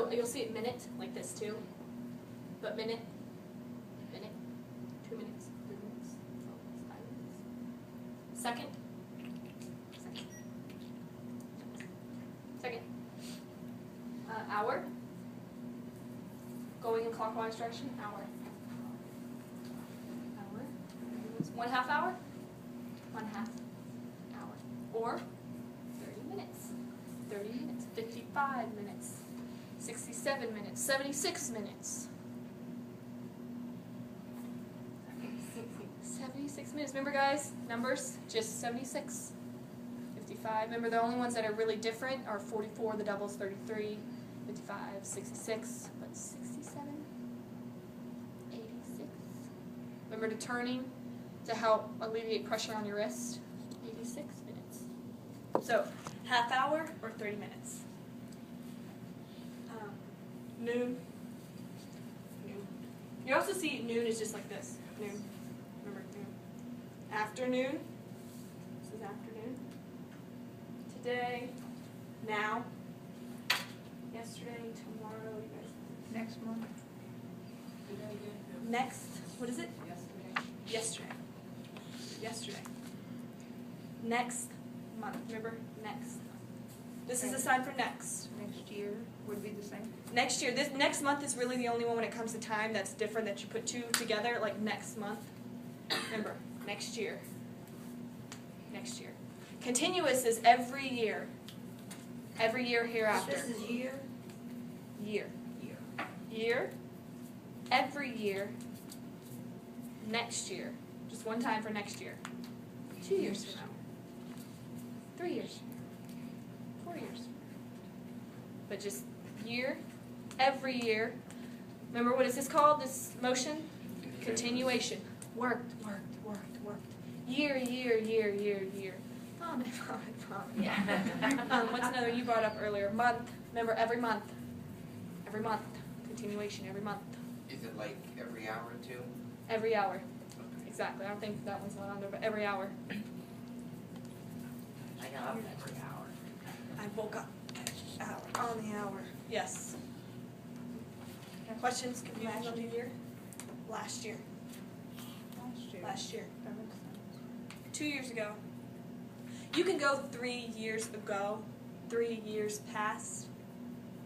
So you'll see it minute, like this too. But minute, 2 minutes, 3 minutes, 5 minutes. Second. Hour. Going in clockwise direction, hour. 1/2 hour. 1/2 hour. Or 30 minutes. 30 minutes. 55 minutes. 67 minutes. 76 minutes. 76 minutes. Remember, guys, numbers, just 76. 55. Remember, the only ones that are really different are 44, the doubles, 33, 55, 66, but 67, 86. Remember to turning to help alleviate pressure on your wrist. 86 minutes. So, 1/2 hour or 30 minutes. Noon. You also see noon is just like this. Noon. Remember noon. Afternoon. This is afternoon. Today. Now. Yesterday. Tomorrow. You guys. Next month. Next. What is it? Yesterday. Yesterday. Next month. Remember? Next. This is a sign for next. Next year would be the same. Next year. This next month is really the only one when it comes to time that's different, that you put two together, like next month. Remember, next year. Next year. Continuous is every year. Every year hereafter. This is year? Year. Year. Every year. Next year. Just one time for next year. 2 years from now. 3 years. 4 years. But just year, every year. Remember, what is this called, this motion? Continuation. Worked. Year. Vomit. Yeah. What's another you brought up earlier? Month. Remember, every month. Every month. Continuation, every month. Is it like every hour too? Every hour. Okay. Exactly. I don't think that one's not on there, but every hour. I got up every hour. I woke up on the hour. Yes. Questions? Confusion on the year? Last year. Last year. That makes sense. 2 years ago. You can go 3 years ago, 3 years past.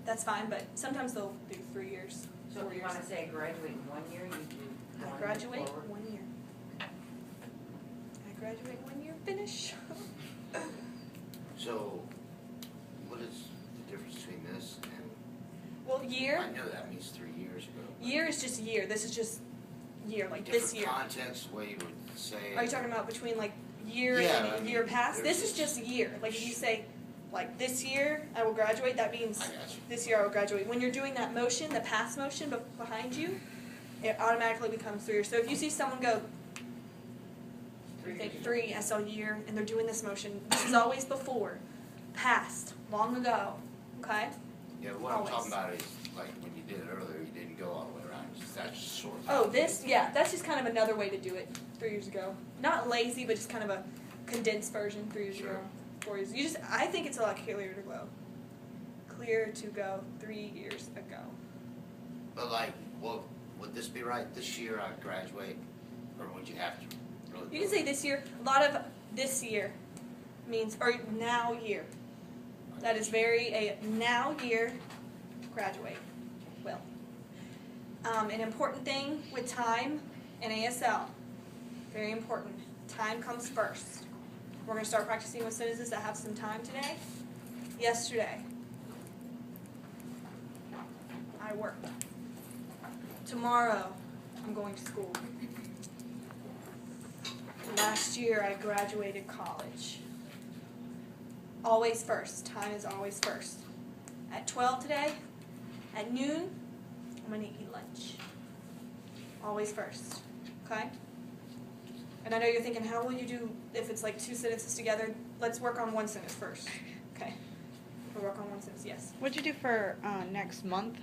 That's fine, but sometimes they'll do 3 years. So 4 if you years. want to say graduate in 1 year, you do I 1 graduate year forward. 1 year. I graduate 1 year, finish. So, what is the difference between this and? Well, year. I know that means 3 years ago. Year is just year. This is just year, like this year. Different context, way you would say. Are you talking about between like year Yeah, and I year mean, past? there's This is just year. Like if you say, like this year I will graduate, that means I got you. this year I will graduate. When you're doing that motion, the past motion behind you, it automatically becomes 3 years. So if you see someone go, think 3 SL year, and they're doing this motion, this is always before, past, long ago. Okay? Yeah, what Always. I'm talking about is, like, when you did it earlier, you didn't go all the way around. That's just short. Oh, this, yeah, that's just kind of another way to do it 3 years ago. Not lazy, but just kind of a condensed version 3 years ago, 4 years. You just, I think it's a lot clearer to go. Clear to go 3 years ago. But like, well, would this be right? This year I graduate, or would you have to? Really You can say this year. A lot of this year means, or now year. That is a now year, graduate. Will. An important thing with time and ASL, very important. Time comes first. We're going to start practicing with sentences that have some time today. Yesterday, I worked. Tomorrow, I'm going to school. Last year, I graduated college. Always first. Time is always first. At 12 today, at noon, I'm going to eat lunch. Always first. Okay? And I know you're thinking, how will you do if it's like 2 sentences together? Let's work on 1 sentence first. Okay? We'll work on 1 sentence, yes. What'd you do for next month?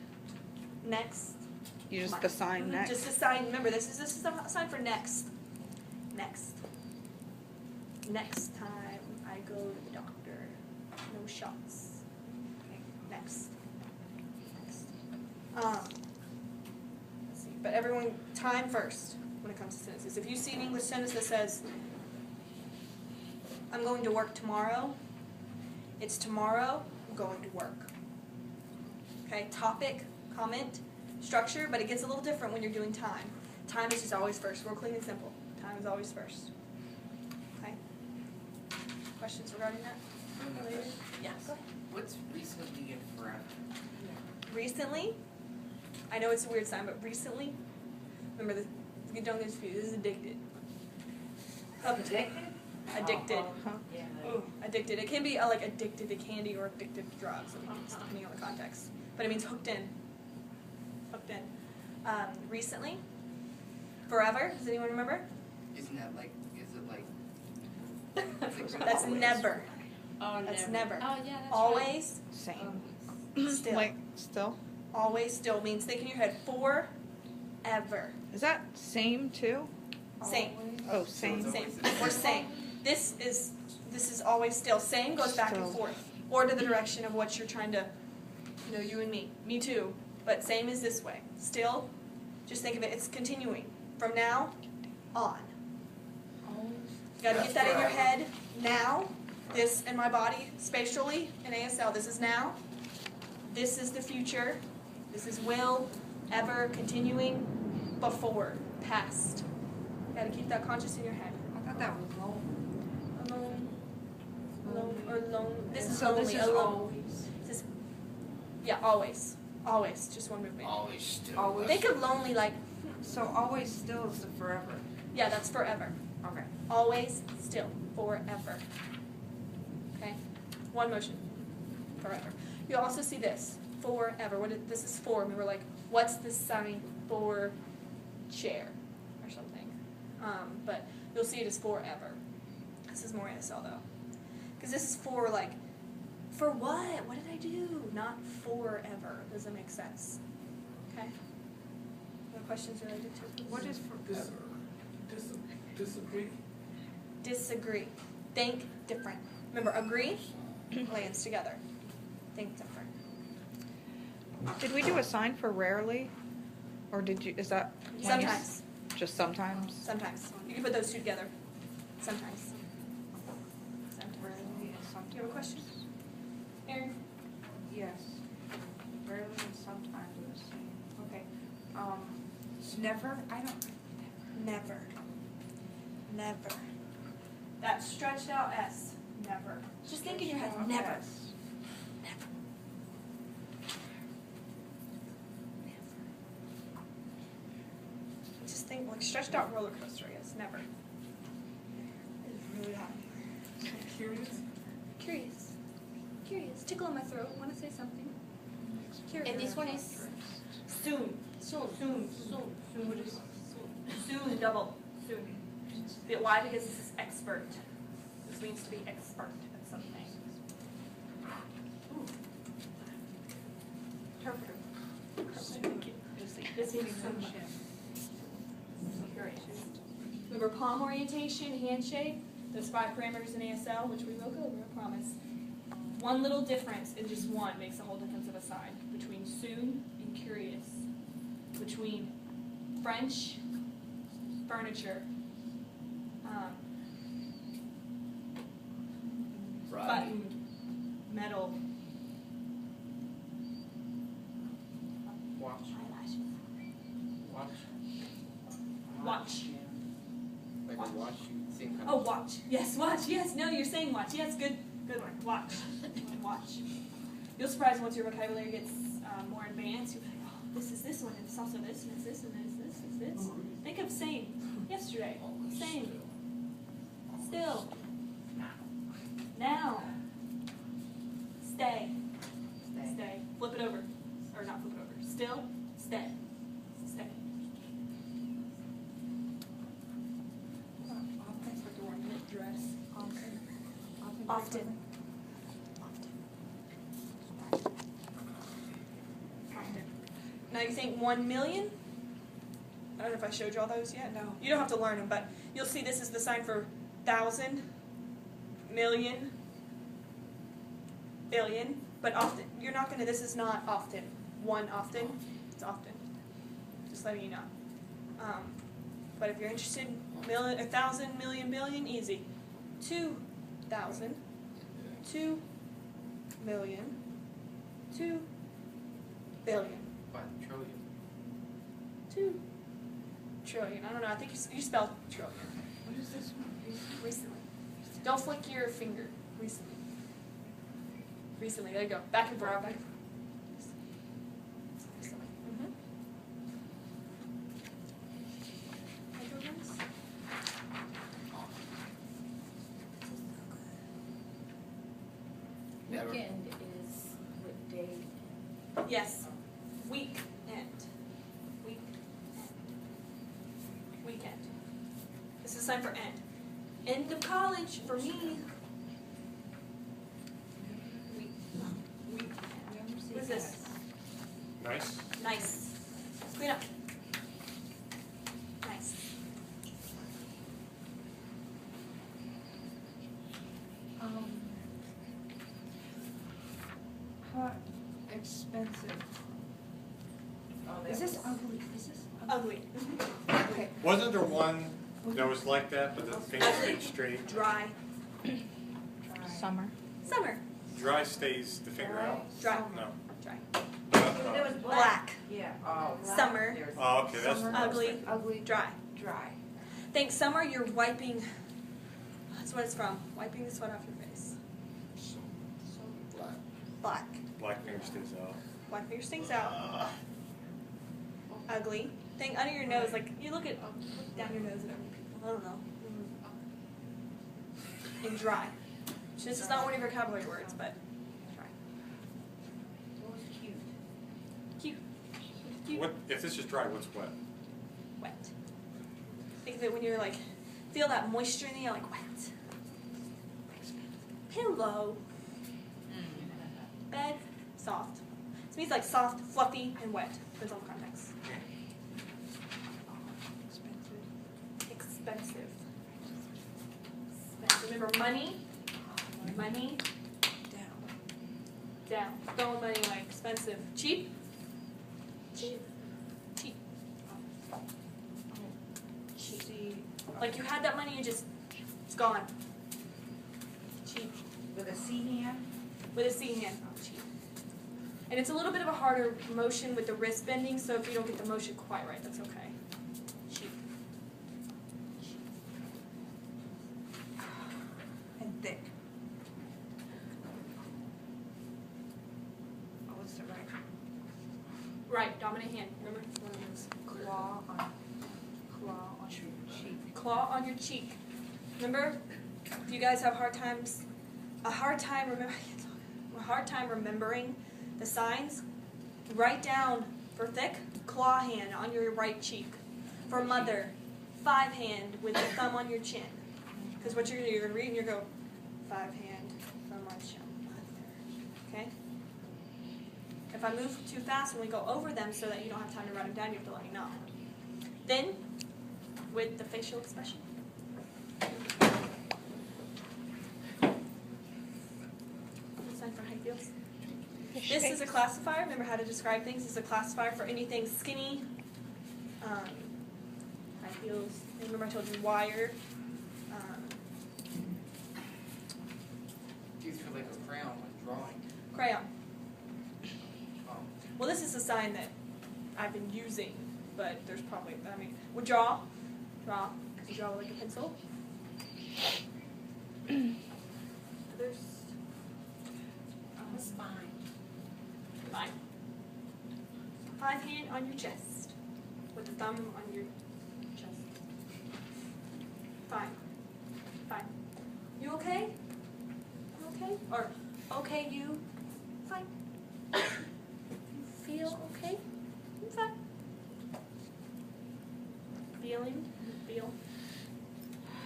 Next. You just month. assign next? Just assign, remember, this is a sign for next. Next. Next time I go to the doctor. No shots. Okay, next. Next. Let's see, but everyone, time first when it comes to sentences. If you see an English sentence that says, I'm going to work tomorrow, it's tomorrow, I'm going to work. Okay, topic, comment, structure, but it gets a little different when you're doing time. Time is just always first, real clean and simple. Time is always first. Okay? Questions regarding that? Yeah, go ahead. What's recently and forever? Recently, I know it's a weird sign, but recently, remember, you don't get confused, this is addicted. Addicted? Addicted. Yeah. Ooh, addicted. It can be like addicted to candy or addicted to drugs, depending on the context. But it means hooked in. Hooked in. Recently, forever, does anyone remember? Isn't that like, is it like? That's never. Oh, That's never. Oh, yeah, that's Always, Same. still. Like, still? Always, still means think in your head, forever. Is that same too? Same. Oh, same. Same. Or same. This is always still. Same goes back and Still. forth. Or to the direction of what you're trying to, you and me. Me too. But same is this way. Still, just think of it, it's continuing. From now on. You gotta get that in your head. Now, this in my body, spatially, in ASL, this is now. This is the future. This is will, ever, continuing, before, past. You gotta keep that conscious in your head. I thought that was Alone, or alone. This is So lonely. this is alone. always. This is, yeah, always, always. Just one movement. Always still. Always. Think of lonely like, So always still is the forever. yeah, that's forever. Okay. Always, still, forever. Okay, one motion, forever. You'll also see this, forever. This is for. Remember, like, what's the sign for chair or something? But you'll see it as forever. This is more ASL though, because this is for like, for what? What did I do? Not forever. Does it make sense? Okay. No questions related to it? What is forever? Disagree. Disagree. Think different. Remember, agree lands together. Think different. Did we do a sign for rarely? Or did you, is that? when you- Sometimes. Just sometimes? Sometimes. You can put those two together. Sometimes. Rarely and Do you sometimes. have a question? Aaron? Yes. Rarely and sometimes are the same. Okay. Never, I don't. Never. Never. That stretched out S. Never. Just think in your head, never. Yes. Just think like stretched out roller coaster, I guess. Never. It is really hot. Curious. Curious. Curious. Tickle in my throat. Want to say something? Curious. And this one is Soon. soon. Soon. Soon. Soon, double. Soon. Why? Because this is expert. This means to be expert at something. Interpreter. Thank you. This means sonship. Remember palm orientation, handshake, those 5 parameters in ASL, which we will go over, I promise. One little difference, and just one, makes a whole difference of a sign between soon and curious. Between French, furniture, Right. buttoned, metal, Watch. eyelashes. Watch. Watch. Like a watch you think. Oh, watch. Yes, watch. Yes, no, you're saying watch. Yes, good one. Watch. Watch. You'll surprise once your vocabulary gets more advanced. You'll be like, oh, this is this one, and it's also this, and it's this, and it's this, it's this. Think of same. Yesterday. Same. Still. Now. Stay. Stay. Flip it over. Or not flip it over. Still. Stay. Stay. That's what the word knit dress. Often. Often. Now you think 1 million? I don't know if I showed you all those yet. No. You don't have to learn them, but you'll see this is the sign for 1,000, million, billion. But often, you're not going to, this is not often. One often. It's often. Just letting you know. But if you're interested, 1,000, million, billion, easy. 2,000, 2 million, 2 billion, 5 trillion. 2 trillion. I don't know. I think you spelled trillion What is this one? recently. Don't flick your finger. Recently. Recently. There you go. Back and forth. Back and forth. Recently. Never. Weekend is what day? Yes. Weekend. Weekend. Weekend. This is time for end. End of college for me. Weekend. What is this? Nice. Nice. Clean up. Nice. How expensive? Is this ugly? Is this ugly? Ugly. Okay. Wasn't there one that was like that, but the finger Ugly. stayed straight? Dry. Summer. Summer. Dry stays the finger out? Dry. No. Dry. There was Black. Yeah. Oh. Summer. Oh, okay, that's. Summer. Ugly. Ugly. Dry. Dry. Think summer, you're wiping. That's what it's from. Wiping the sweat off your face. Black. Black. Black finger stays out. Wiping your stings out. Ugly. Think under your nose, like you look down your nose at other people. I don't know. And dry. This is not one of your vocabulary words, but dry. What was cute? Cute. Cute. What, if this is dry, what's wet? Wet. Think of it when you're like, feel that moisture in the air, like wet. Pillow. Bed, soft. This means like soft, fluffy, and wet. Depends on the context. Expensive. Expensive. Remember money? Money. Down. Throwing money like expensive. Cheap? Cheap. Cheap. Cheap. Like you had that money and just, it's gone. Cheap. With a C hand? With a C hand. Cheap. And it's a little bit of a harder motion with the wrist bending, so if you don't get the motion quite right, that's okay. Cheap. And thick. Oh, what's the right? Right, dominant hand. Remember? One of those. Claw on your cheek. Claw on your cheek. Remember? If you guys have a hard time remembering the signs, write down for thick, claw hand on your right cheek. For mother, 5 hand with the thumb on your chin. Because what you're going to read and you go, 5 hand, thumb on chin, mother. Okay? If I move too fast when we go over them so that you don't have time to write them down, you have to let me know. Then, with the facial expression. Sign for high heels. This is a classifier. Remember how to describe things. This is a classifier for anything skinny, high heels. And remember I told you wire. Do you feel like a crayon when drawing? Crayon. Oh. Well, this is a sign that I've been using, but there's probably, would draw. Draw. You draw with like a pencil. Others. Spine. Fine. 5 hand on your chest, with the thumb on your chest. Fine. Fine. You okay? I'm okay? Or, okay, you? Fine. You feel okay? I'm fine. Feeling? Feel.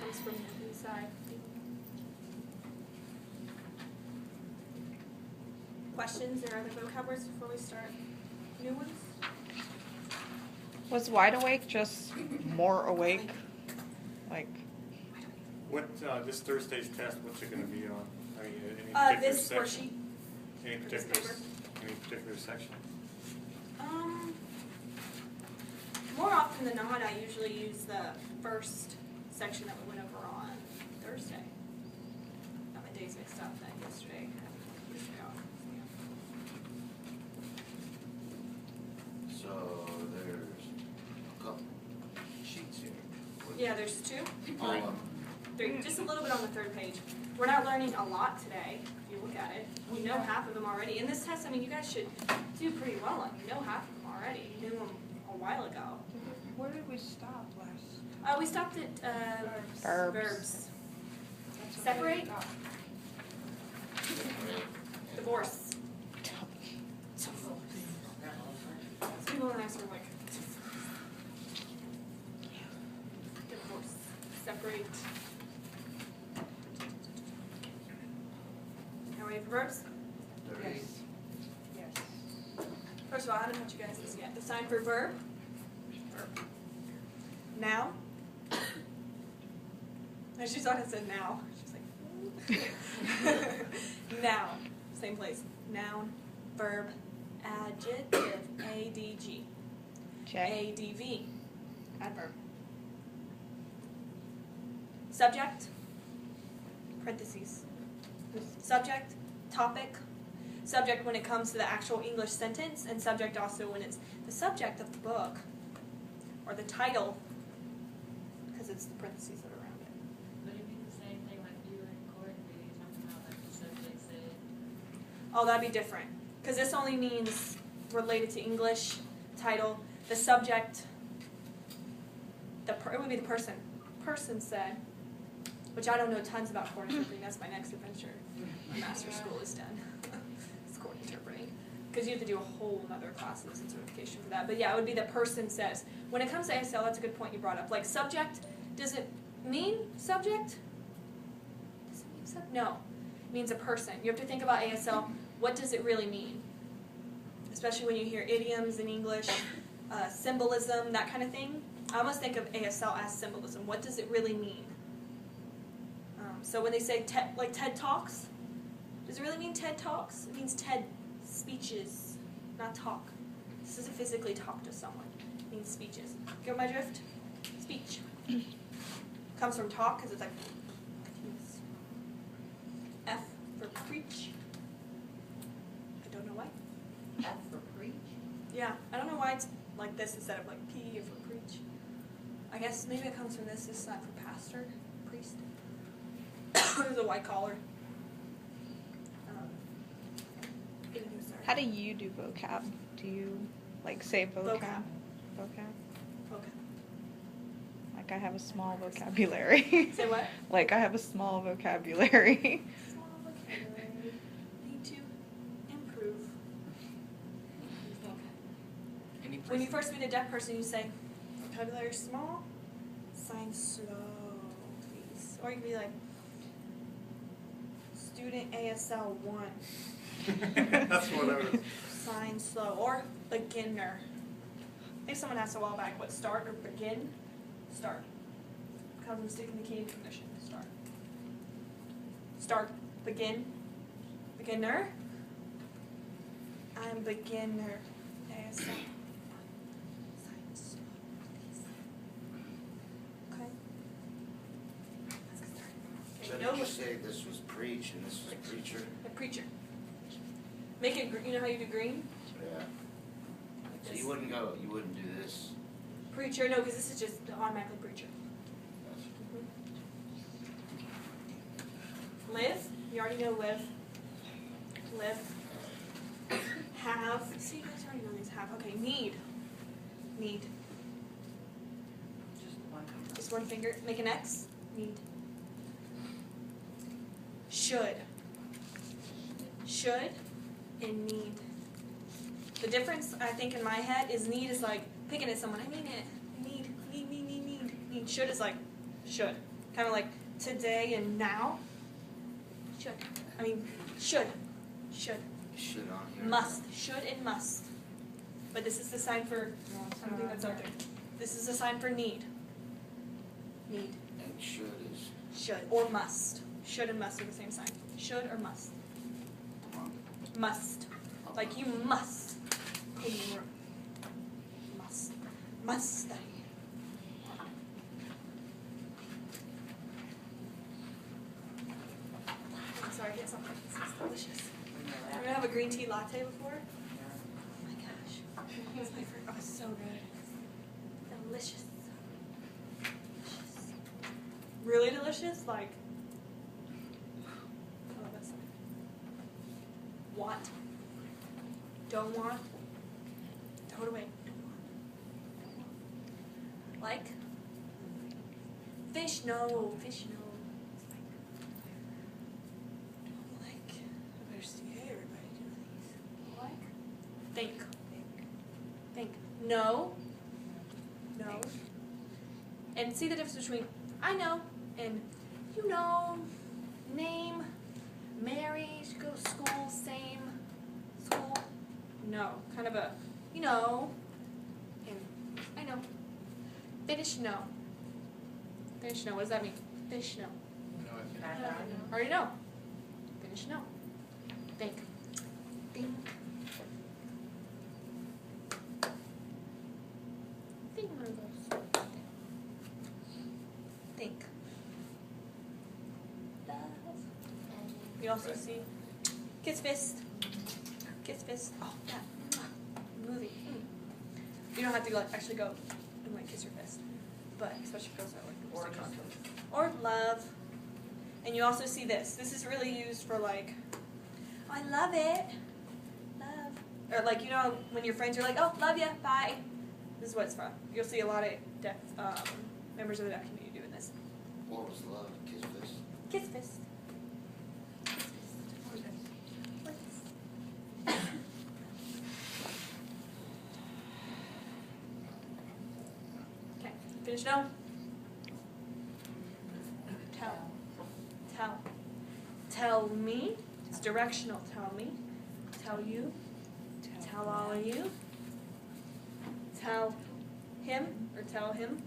Comes from inside. Questions or other vocabularies before we start? New ones? Was wide awake just more awake? Like, What, this Thursday's test, what's it gonna be on? I mean, any particular This section? worksheet. Any this particular, paper. any particular section? in the not, I usually use the first section that we went over on Thursday. Got my days mixed up that yesterday. Off, So there's a couple sheets here. yeah, there's 2. All of them. 3, just a little bit on the 3rd page. We're not learning a lot today, if you look at it. We know half of them already. In this test, I mean, you guys should do pretty well on. You know half of them already. You knew them a while ago. Where did we stop last? We stopped at Verbs. verbs. That's what Separate? we stopped. Divorce. People in us are like, divorce. Separate. Are we ready for verbs? Three. Yes. First of all, I haven't taught you guys this yet. The sign for verb. Verb. Noun. And she thought it said now. She's like, noun. Same place. Noun. Verb. Adjective. ADG. J. ADV. Adverb. Subject. Parentheses. Subject. Topic. Subject when it comes to the actual English sentence, and subject also when it's the subject of the book or the title, because it's the parentheses that are around it. Would it be the same thing like you were in court where you're talking about like the subject said? Oh, that'd be different, because this only means related to English, title, the subject, it would be the person. Person said, which I don't know tons about court interpreting, that's my next adventure. My master's school is done. It's court interpreting. Because you have to do a whole other classes and certification for that. But yeah, it would be the person says. When it comes to ASL, that's a good point you brought up. Like subject, does it mean subject? Does it mean subject? No. It means a person. You have to think about ASL, what does it really mean? Especially when you hear idioms in English, symbolism, that kind of thing. I almost think of ASL as symbolism. What does it really mean? So when they say like TED Talks, does it really mean TED Talks? It means TED speeches, not talk. This doesn't physically talk to someone. It means speeches. Get my drift? Speech. Comes from talk because it's like F for preach. I don't know why. F for preach. Yeah, I don't know why it's like this instead of like P for preach. I guess maybe it comes from this. This is not for pastor, priest. There's a white collar. How do you do vocab? Do you like say vocab? Vocab. Vocab? Okay. Like I have a small vocabulary. Say what? Like I have a small vocabulary. Small vocabulary. Need to improve. Any When you person- first meet a deaf person, you say, vocabulary small, sign slow, please. Or you can be like, student ASL 1, That's what I was. sign slow. Or beginner. I think someone asked a while back, what, start or begin? Start. Because I'm sticking the key in ignition. Start. Start. Begin. Beginner. I'm beginner. ASL. Sign slow, please. Okay. Let's get started. So Okay, did you say this was preach and this was preacher? A preacher. Make it, you know how you do green? Yeah. Like So this. you wouldn't do this? Preacher, no, because this is just automatically preacher. Live, you already know live. Live. Have, see you guys already know these have. Okay, need. Need. Just one. Just one finger, make an X. Need. Should. Should and need. The difference, I think, in my head is need is like picking at someone. I mean it. Need. Should is like should. Kind of like today and now. Should. I mean, should. Should. Should on here. Must. Should and must. But this is the sign for something that's out there. This is a sign for need. Need. And should is Should. Or must. Should and must are the same sign. Should or must. Must. Like you must clean your room. Must. Must study. tea latte before? Oh my gosh. It's my favorite. Oh, it's so good. Delicious. Delicious. Really delicious? Like, I love that stuff. Want. Don't want. Throw it away. Don't want. Like. Fish, no. Fish, no. Don't like. I better see everybody do these. Like. Think. Think. No. No. And see the difference between I know and you know, name, married, go to school, same, school, no. Kind of a, you know, and I know. Finish, no. Finish, no. What does that mean? Finish, no. No, I can't. Already know. Finish, no. Think. Think. Think one of those. Think. Love. You also see kiss fist. Kiss fist. Oh, that movie. You don't have to like actually go and like kiss your fist, but especially girls that like Or stick just on. Or love. And you also see this. This is really used for like, oh, I love it. Love. Or like, you know, when your friends are like, oh, love ya, bye. This is what it's from. You'll see a lot of deaf members of the deaf community doing this. What was love? Kiss fist? Kiss fist. Okay, finish now. Tell. Tell. Tell me. It's directional. Tell me. Tell you. Tell all of you. Tell him or tell him.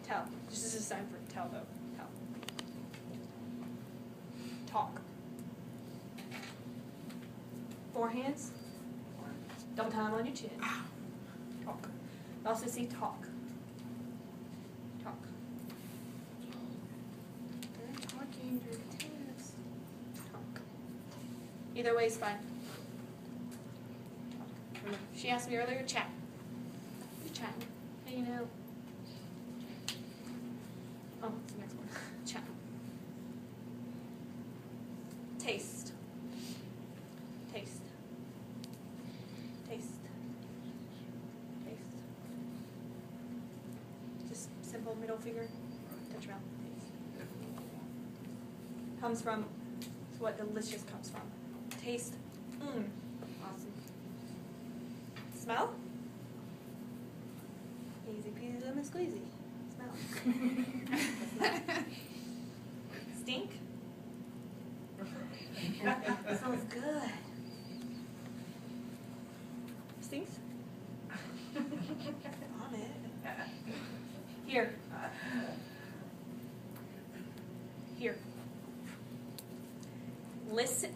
Tell. This is a sign for tell though. Tell. Talk. Four hands. Double time on your chin. Talk. I also see talk. Talk. They're talking your test. Talk. Either way is fine. Talk. She asked me earlier, chat. You chatting? Hey, you know. Oh, it's the next one. Chat. Taste. Taste. Taste. Taste. Just simple middle finger. Touch your mouth. Taste. Comes from, it's what delicious comes from. Taste. Awesome. Smell? Easy peasy lemon squeezy. Smell. Stink? Smells good. Stinks? Vomit. Here. Here. Listen.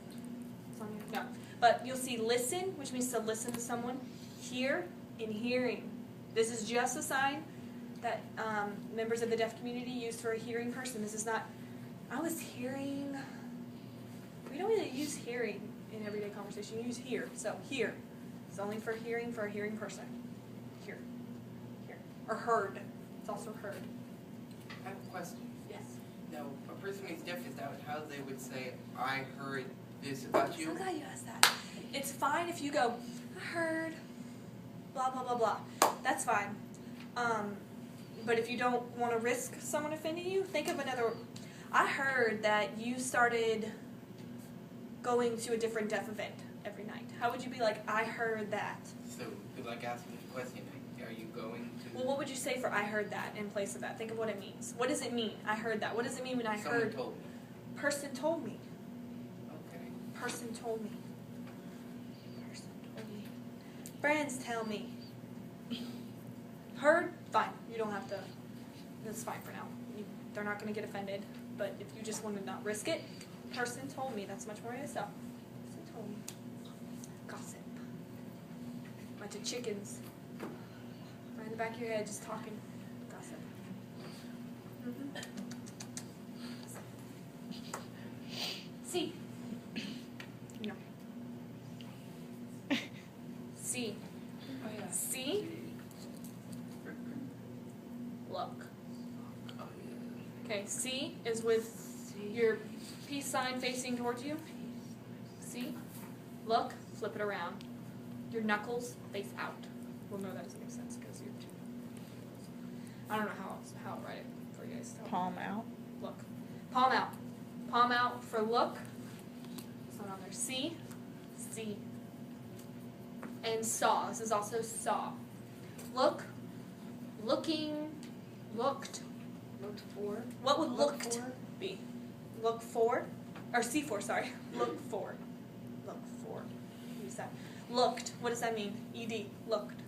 It's on your, no. But you'll see listen, which means to listen to someone. Hear and hearing. This is just a sign that members of the deaf community use for a hearing person. This is not, I was hearing, we don't really use hearing in everyday conversation. You use hear. So hear. It's only for a hearing person. Hear. Hear. Or heard. It's also heard. I have a question. Yes. Now, a person who's deaf, is that how they would say, I heard this about you? I'm glad you asked that. It's fine if you go, I heard, blah, blah, blah, blah. That's fine. But if you don't want to risk someone offending you, think of another. I heard that you started going to a different deaf event every night. How would you be like, I heard that? So, like asking the question, like, are you going to... Well, what would you say for I heard that in place of that? Think of what it means. What does it mean? I heard that. What does it mean when I Someone heard? told me. Person told me. Okay. Person told me. Person told me. Friends tell me. Heard? Fine. You don't have to. That's fine for now. They're not going to get offended. But if you just want to not risk it, person told me. That's much more ASL. Person told me. Gossip. Bunch of chickens. Right in the back of your head, just talking. Gossip. See. No. C. Oh, yeah. C. Look. Oh, yeah. Okay, C is with your peace sign facing towards you. See? Look, flip it around. Your knuckles face out. Well, no, that doesn't make sense because you're too. I don't know how to write it for you guys. Palm out. Look. Palm out. Palm out for look. So on there. See? See. And saw. This is also saw. Look. Looking. Looked. Looked for. What would Look looked for. be? Look for. Or see for, sorry. Look for. Look for. Use that. Looked. What does that mean? ED. Looked.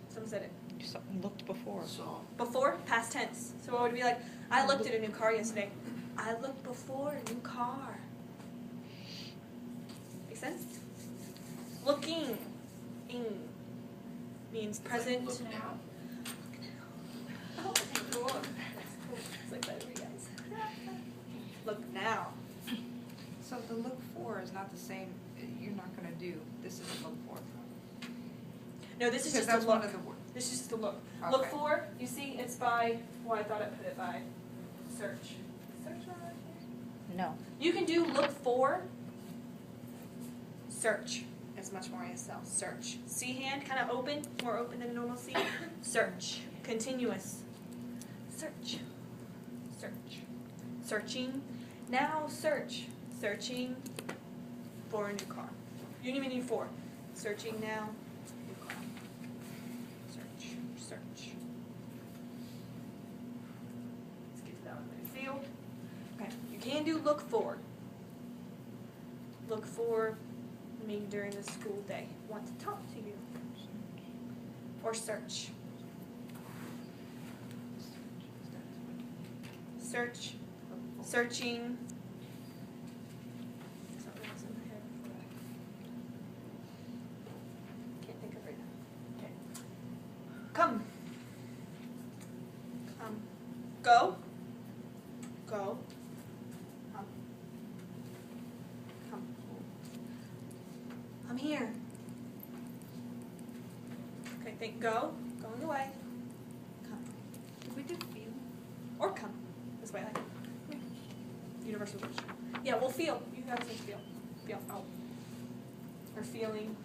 Someone said it. You looked before. So, Before, past tense. So what would it be like? I looked at a new car yesterday. I looked before a new car. Make sense? Looking. Ing. Means present. look now. Oh, cool. That's cool. It's like that for you guys. Look now. So the look for is not the same, you're not gonna do, this is a look for. No, this is Because just a that's one look. of the words. This is just a look. Look Okay. for, you see, it's by, well, I thought I put it by search. Search right here. No. You can do look for, search. It's much more ASL. Search. C hand, kind of open, more open than a normal C. Search. Continuous. Search. Search. Searching. Now search. Searching for a new car. You don't even need for. Searching now. New car. Search. Search. Let's get to that one in the field. Okay. You can do look for. Look for me during the school day. Want to talk to you. Or search. Search. Searching. Something else in my head. Can't think of it now. Okay. Come. Come. Go. Go. Come. Come. I'm here. Okay, think go. Going away. Come. Did we do feel? Or come. This way, like universal wish. Yeah, well, feel. You have to feel. Feel. Oh. Or feeling.